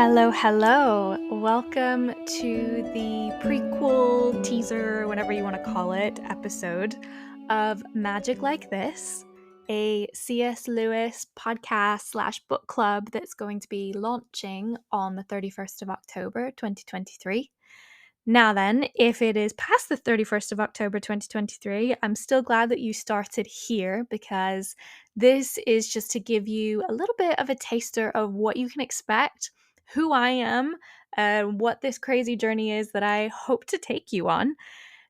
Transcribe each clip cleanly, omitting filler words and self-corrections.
Hello. Welcome to the prequel, teaser, whatever you want to call it, episode of Magic Like This, a C.S. Lewis podcast/book club that's going to be launching on the 31st of October, 2023. Now then, if it is past the 31st of October 2023, I'm still glad that you started here because this is just to give you a little bit of a taster of what you can expect, who I am, and what this crazy journey is that I hope to take you on.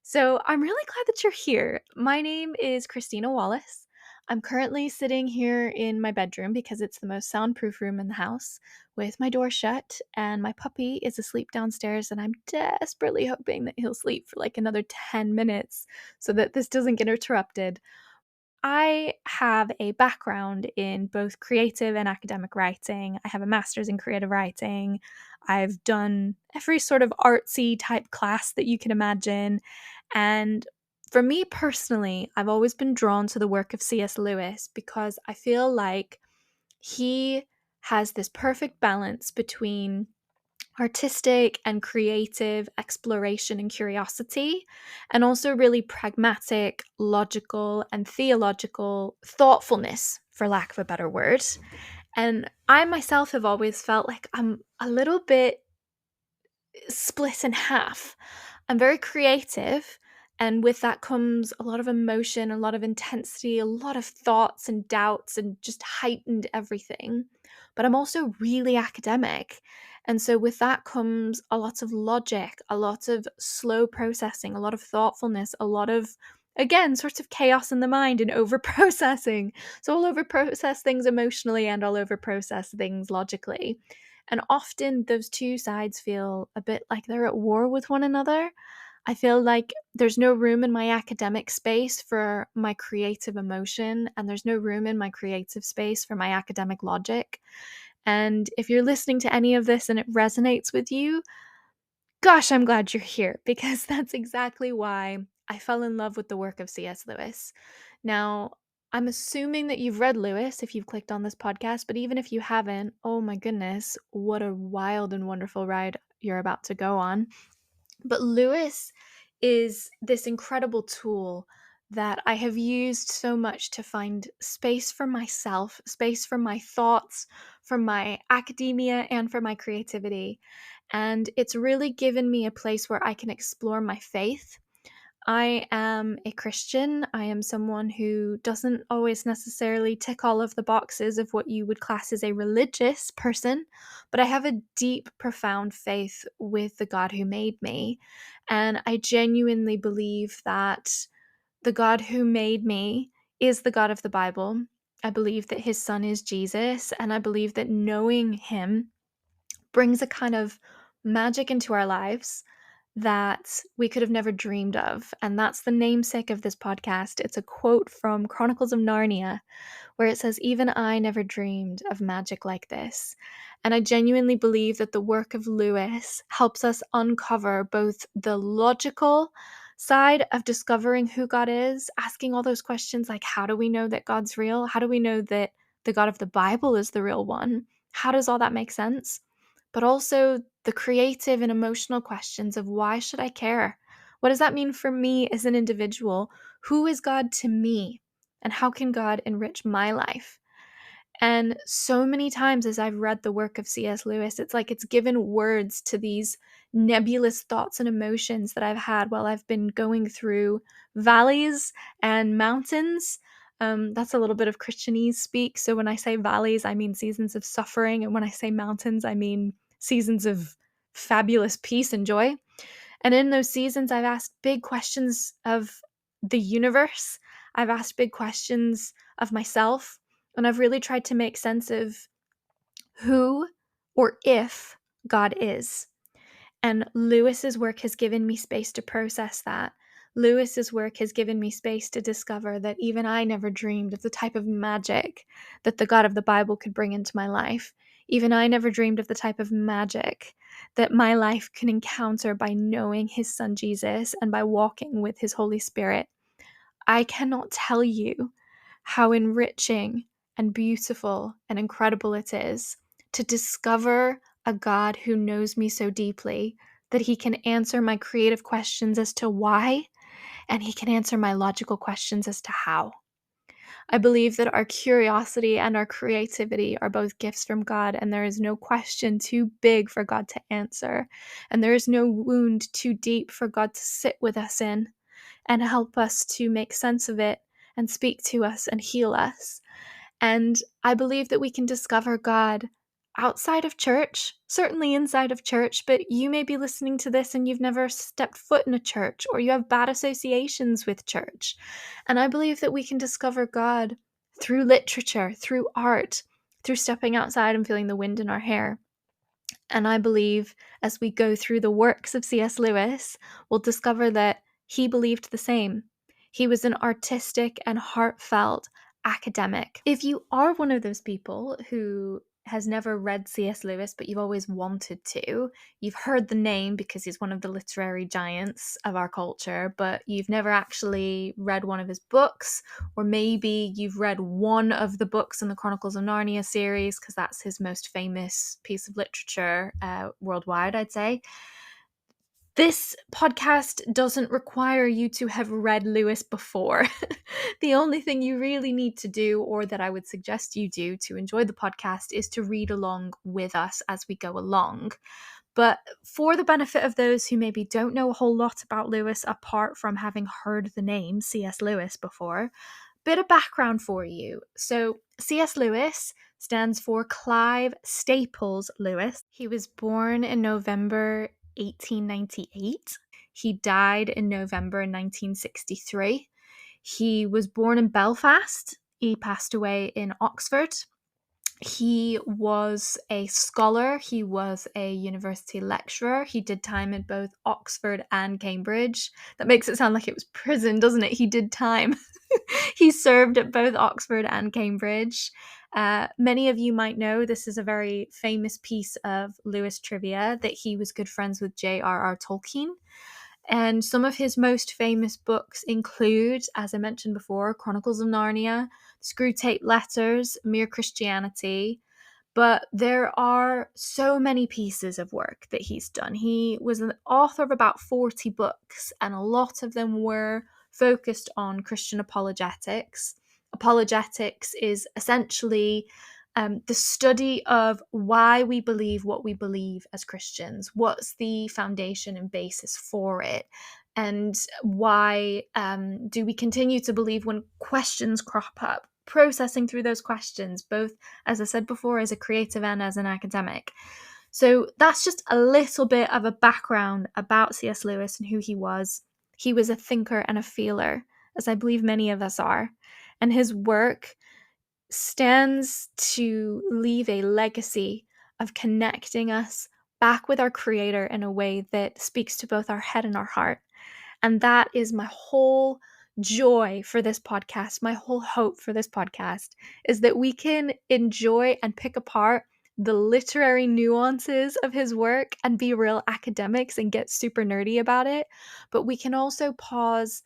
So I'm really glad that you're here. My name is Christina Wallace. I'm currently sitting here in my bedroom because it's the most soundproof room in the house with my door shut, and my puppy is asleep downstairs, and I'm desperately hoping that he'll sleep for like another 10 minutes so that this doesn't get interrupted. I have a background in both creative and academic writing. I have a master's in creative writing. I've done every sort of artsy type class that you can imagine. And for me personally, I've always been drawn to the work of C.S. Lewis because I feel like he has this perfect balance between artistic and creative exploration and curiosity, and also really pragmatic, logical, and theological thoughtfulness, for lack of a better word. And I myself have always felt like I'm a little bit split in half. I'm very creative, and with that comes a lot of emotion, a lot of intensity, a lot of thoughts and doubts, and just heightened everything. But I'm also really academic. And so, with that comes a lot of logic, a lot of slow processing, a lot of thoughtfulness, a lot of, again, sorts of chaos in the mind and over processing. So, I'll over process things emotionally and I'll over process things logically. And often those two sides feel a bit like they're at war with one another. I feel like there's no room in my academic space for my creative emotion, and there's no room in my creative space for my academic logic. And if you're listening to any of this and it resonates with you, gosh, I'm glad you're here because that's exactly why I fell in love with the work of C.S. Lewis. Now, I'm assuming that you've read Lewis if you've clicked on this podcast, but even if you haven't, oh my goodness, what a wild and wonderful ride you're about to go on. But Lewis is this incredible tool that I have used so much to find space for myself, space for my thoughts, for my academia, and for my creativity. And it's really given me a place where I can explore my faith. I am a Christian. I am someone who doesn't always necessarily tick all of the boxes of what you would class as a religious person, but I have a deep, profound faith with the God who made me. And I genuinely believe that the God who made me is the God of the Bible. I believe that his son is Jesus, and I believe that knowing him brings a kind of magic into our lives that we could have never dreamed of. And that's the namesake of this podcast. It's a quote from Chronicles of Narnia, where it says, "Even I never dreamed of magic like this." And I genuinely believe that the work of Lewis helps us uncover both the logical side of discovering who God is, asking all those questions like, how do we know that God's real? How do we know that the God of the Bible is the real one? How does all that make sense? But also the creative and emotional questions of, why should I care? What does that mean for me as an individual? Who is God to me? And how can God enrich my life? And so many times as I've read the work of C.S. Lewis, it's like it's given words to these nebulous thoughts and emotions that I've had while I've been going through valleys and mountains. That's a little bit of Christianese speak. So when I say valleys, I mean seasons of suffering. And when I say mountains, I mean seasons of fabulous peace and joy. And in those seasons, I've asked big questions of the universe. I've asked big questions of myself. And I've really tried to make sense of who or if God is. And Lewis's work has given me space to process that. Lewis's work has given me space to discover that even I never dreamed of the type of magic that the God of the Bible could bring into my life. Even I never dreamed of the type of magic that my life can encounter by knowing his son Jesus and by walking with his Holy Spirit. I cannot tell you how enriching and beautiful and incredible it is to discover a God who knows me so deeply that he can answer my creative questions as to why, and he can answer my logical questions as to how. I believe that our curiosity and our creativity are both gifts from God, and there is no question too big for God to answer, and there is no wound too deep for God to sit with us in and help us to make sense of it and speak to us and heal us. And I believe that we can discover God outside of church, certainly inside of church, but you may be listening to this and you've never stepped foot in a church, or you have bad associations with church. And I believe that we can discover God through literature, through art, through stepping outside and feeling the wind in our hair. And I believe as we go through the works of C.S. Lewis, we'll discover that he believed the same. He was an artistic and heartfelt academic. If you are one of those people who has never read C.S. Lewis, but you've always wanted to, you've heard the name because he's one of the literary giants of our culture, but you've never actually read one of his books, or maybe you've read one of the books in the Chronicles of Narnia series, because that's his most famous piece of literature worldwide, I'd say. This podcast doesn't require you to have read Lewis before. The only thing you really need to do, or that I would suggest you do to enjoy the podcast, is to read along with us as we go along. But for the benefit of those who maybe don't know a whole lot about Lewis apart from having heard the name C.S. Lewis before, bit of background for you. So C.S. Lewis stands for Clive Staples Lewis. He was born in November 1898. He died in November 1963. He was born in Belfast. He passed away in Oxford. He was a scholar. He was a university lecturer. He did time at both Oxford and Cambridge. That makes it sound like it was prison, doesn't it? He did time. He served at both Oxford and Cambridge. Many of you might know this is a very famous piece of Lewis trivia, that he was good friends with J.R.R. Tolkien. And some of his most famous books include, as I mentioned before, Chronicles of Narnia, Screwtape Letters, Mere Christianity. But there are so many pieces of work that he's done. He was an author of about 40 books, and a lot of them were focused on Christian apologetics. Apologetics is essentially the study of why we believe what we believe as Christians. What's the foundation and basis for it? And why do we continue to believe when questions crop up? Processing through those questions, both, as I said before, as a creative and as an academic. So that's just a little bit of a background about C.S. Lewis and who he was. He was a thinker and a feeler, as I believe many of us are. And his work stands to leave a legacy of connecting us back with our Creator in a way that speaks to both our head and our heart. And that is my whole joy for this podcast. My whole hope for this podcast is that we can enjoy and pick apart the literary nuances of his work and be real academics and get super nerdy about it. But we can also pause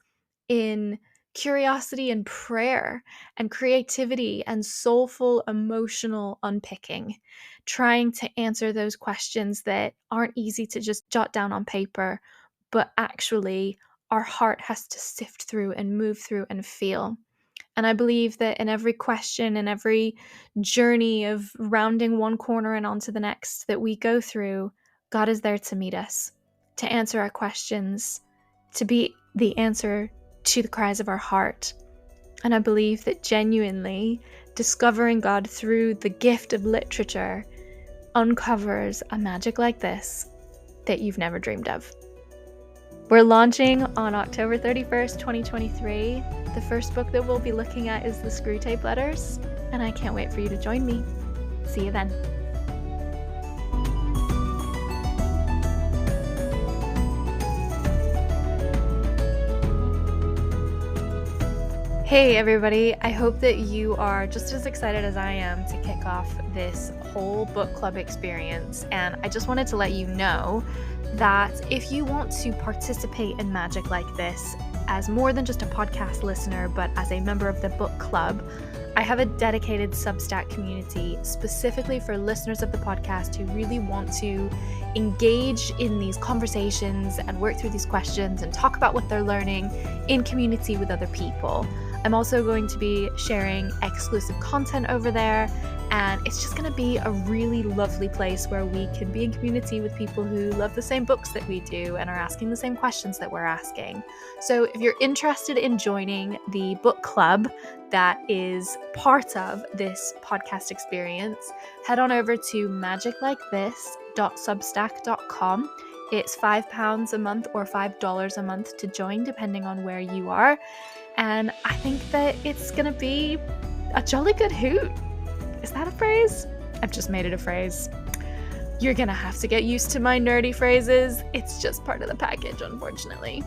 in curiosity and prayer and creativity and soulful emotional unpicking, trying to answer those questions that aren't easy to just jot down on paper, but actually our heart has to sift through and move through and feel. And I believe that in every question and every journey of rounding one corner and onto the next that we go through, God is there to meet us, to answer our questions, to be the answer to the cries of our heart. And I believe that genuinely discovering God through the gift of literature uncovers a magic like this that you've never dreamed of. We're launching on October 31st, 2023. The first book that we'll be looking at is the Screwtape Letters, and I can't wait for you to join me. See you then. Hey everybody, I hope that you are just as excited as I am to kick off this whole book club experience. And I just wanted to let you know that if you want to participate in magic like this as more than just a podcast listener, but as a member of the book club, I have a dedicated Substack community specifically for listeners of the podcast who really want to engage in these conversations and work through these questions and talk about what they're learning in community with other people. I'm also going to be sharing exclusive content over there, and it's just going to be a really lovely place where we can be in community with people who love the same books that we do and are asking the same questions that we're asking. So if you're interested in joining the book club that is part of this podcast experience, head on over to magiclikethis.substack.com. It's £5 a month or $5 a month to join, depending on where you are. And I think that it's going to be a jolly good hoot. Is that a phrase? I've just made it a phrase. You're going to have to get used to my nerdy phrases. It's just part of the package, unfortunately.